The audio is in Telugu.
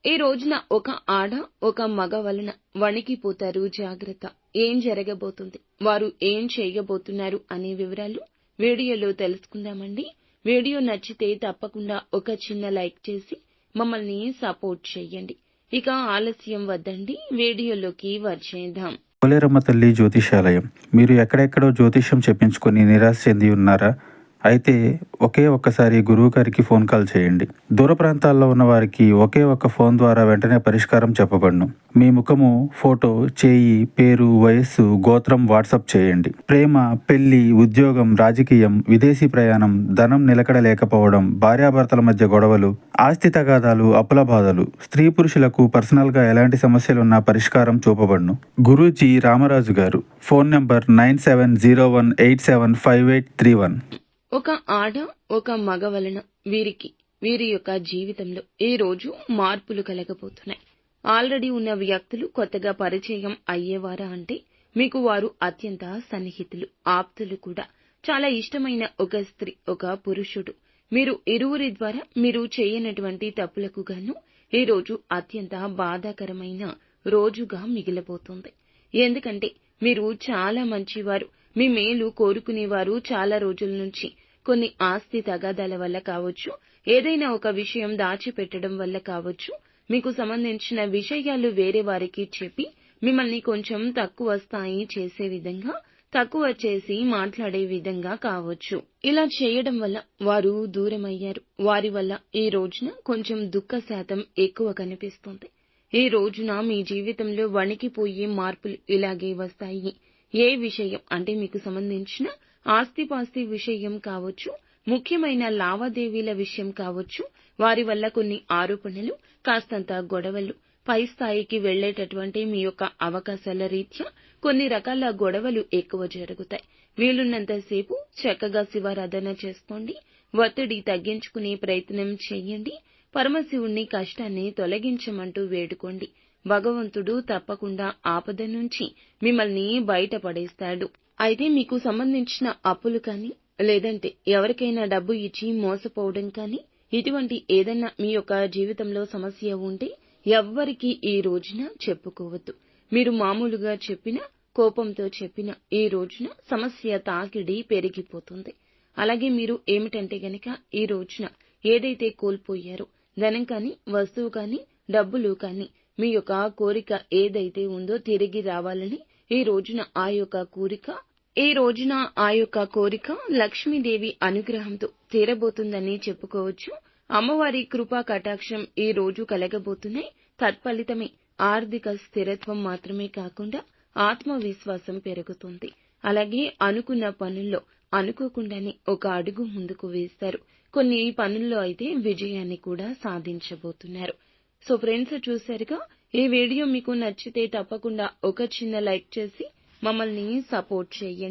ఈ రోజున ఒక ఆడ ఒక మగ వలన వణికిపోతారు. జాగ్రత్త. ఏం జరగబోతుంది, వారు ఏం చేయబోతున్నారు అనే వివరాలు వీడియోలో తెలుసుకుందామండి. వీడియో నచ్చితే తప్పకుండా ఒక చిన్న లైక్ చేసి మమ్మల్ని సపోర్ట్ చేయండి. ఇక ఆలస్యం వద్దండి, వీడియోలోకి వచ్చేద్దాం. పోలేరమ్మ తల్లి జ్యోతిషాలయం. మీరు ఎక్కడెక్కడో జ్యోతిష్యం చెప్పించుకొని నిరాశ చెంది ఉన్నారా? అయితే ఒక్కసారి గురువు గారికి ఫోన్ కాల్ చేయండి. దూర ప్రాంతాల్లో ఉన్న వారికి ఒకే ఒక్క ఫోన్ ద్వారా వెంటనే పరిష్కారం చెప్పబడును. మీ ముఖము, ఫోటో, చేయి, పేరు, వయస్సు, గోత్రం వాట్సాప్ చేయండి. ప్రేమ, పెళ్లి, ఉద్యోగం, రాజకీయం, విదేశీ ప్రయాణం, ధనం నిలకడ లేకపోవడం, భార్యాభర్తల మధ్య గొడవలు, ఆస్తి తగాదాలు, అప్పుల బాధలు, స్త్రీ పురుషులకు పర్సనల్ గా ఎలాంటి సమస్యలున్నా పరిష్కారం చూపబడును. గురూజీ రామరాజు గారు. Phone number 9701875831. ఒక ఆడ ఒక మగ వలన వీరి యొక్క జీవితంలో ఈ రోజు మార్పులు కలగబోతున్నాయి. ఆల్రెడీ ఉన్న వ్యక్తులు కొత్తగా పరిచయం అయ్యేవారా అంటే మీకు వారు అత్యంత సన్నిహితులు, ఆప్తులు కూడా. చాలా ఇష్టమైన ఒక స్త్రీ, ఒక పురుషుడు, మీరు ఇరువురి ద్వారా మీరు చేయనటువంటి తప్పులకు గాను ఈ రోజు అత్యంత బాధాకరమైన రోజుగా మిగిలబోతుంది. ఎందుకంటే మీరు చాలా మంచివారు, మీ మేలు కోరుకునేవారు. చాలా రోజుల నుంచి కొన్ని ఆస్తి తగాదాల వల్ల కావచ్చు, ఏదైనా ఒక విషయం దాచిపెట్టడం వల్ల కావచ్చు, మీకు సంబంధించిన విషయాలు వేరే వారికి చెప్పి మిమ్మల్ని కొంచెం తక్కువ స్థాయి చేసే విధంగా, తక్కువ చేసి మాట్లాడే విధంగా కావచ్చు. ఇలా చేయడం వల్ల వారు దూరమయ్యారు. వారి వల్ల ఈ రోజున కొంచెం దుఃఖ శాతం ఎక్కువ కనిపిస్తుంది. ఈ రోజున మీ జీవితంలో వణికిపోయే మార్పులు ఇలాగే వస్తాయి. ఏ విషయం అంటే మీకు సంబంధించిన ఆస్తిపాస్తి విషయం కావచ్చు, ముఖ్యమైన లావాదేవీల విషయం కావచ్చు, వారి వల్ల కొన్ని ఆరోపణలు, కాస్తంత గొడవలు, పై స్థాయికి వెళ్లేటటువంటి మీ యొక్క అవకాశాల రీత్యా కొన్ని రకాల గొడవలు ఎక్కువ జరుగుతాయి. వీలున్నంతసేపు చక్కగా శివారాధన చేసుకోండి. ఒత్తిడి తగ్గించుకునే ప్రయత్నం చేయండి. పరమశివుణ్ణి కష్టాన్ని తొలగించమంటూ వేడుకోండి. భగవంతుడు తప్పకుండా ఆపద నుంచి మిమ్మల్ని బయటపడేస్తాడు. అయితే మీకు సంబంధించిన అప్పులు కానీ, లేదంటే ఎవరికైనా డబ్బు ఇచ్చి మోసపోవడం కానీ, ఇటువంటి ఏదైనా మీ యొక్క జీవితంలో సమస్య ఉంటే ఎవ్వరికీ ఈ రోజున చెప్పుకోవద్దు. మీరు మామూలుగా చెప్పినా, కోపంతో చెప్పినా ఈ రోజున సమస్య తాకిడి పెరిగిపోతుంది. అలాగే మీరు ఏమిటంటే గనక ఈ రోజున ఏదైతే కోల్పోయారో, ధనం కానీ, వస్తువు కానీ, డబ్బులు కానీ, మీ యొక్క కోరిక ఏదైతే ఉందో తిరిగి రావాలని ఈ రోజున ఆ యొక్క కోరిక లక్ష్మీదేవి అనుగ్రహంతో తీరబోతుందని చెప్పుకోవచ్చు. అమ్మవారి కృపా కటాక్షం ఈ రోజు కలగబోతున్నాయి. తత్ఫలితమే ఆర్థిక స్థిరత్వం మాత్రమే కాకుండా ఆత్మవిశ్వాసం పెరుగుతుంది. అలాగే అనుకున్న పనుల్లో అనుకోకుండానే ఒక అడుగు ముందుకు వేస్తారు. కొన్ని పనుల్లో అయితే విజయాన్ని కూడా సాధించబోతున్నారు. సో ఫ్రెండ్స్, చూశారుగా. ఈ వీడియో మీకు నచ్చితే తప్పకుండా ఒక చిన్న లైక్ చేసి మమ్మల్ని సపోర్ట్ చేయండి.